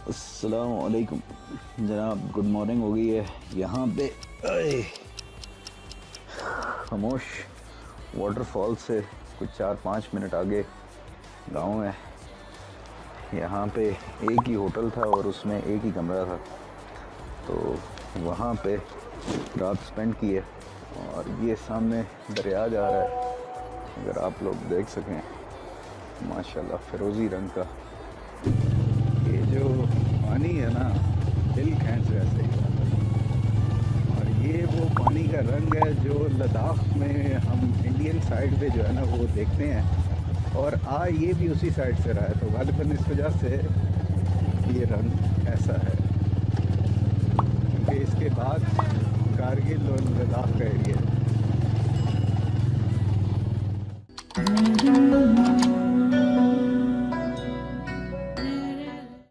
अस्सलामुअलैकुम जनाब, good morning हो गई है। यहाँ पे खामोश वाटरफॉल से कुछ 4-5 मिनट आगे गांव है। यहाँ पे एक ही होटल था और उसमें एक ही कमरा था, तो वहाँ पे रात स्पेंड की है। और ये सामने दरिया जा रहा है, अगर आप लोग देख सकें, माशाल्लाह फिरोज़ी रंग का। ये जो पानी है ना, दिल खींच वैसे ही जाता है। और ये वो पानी का रंग है जो लद्दाख में हम इंडियन साइड पे जो है ना वो देखते हैं, और ये भी उसी साइड से रहा है, तो गालिबन इस वजह से ये रंग ऐसा है। क्योंकि इसके बाद कारगिल और लद्दाख का एरिया है।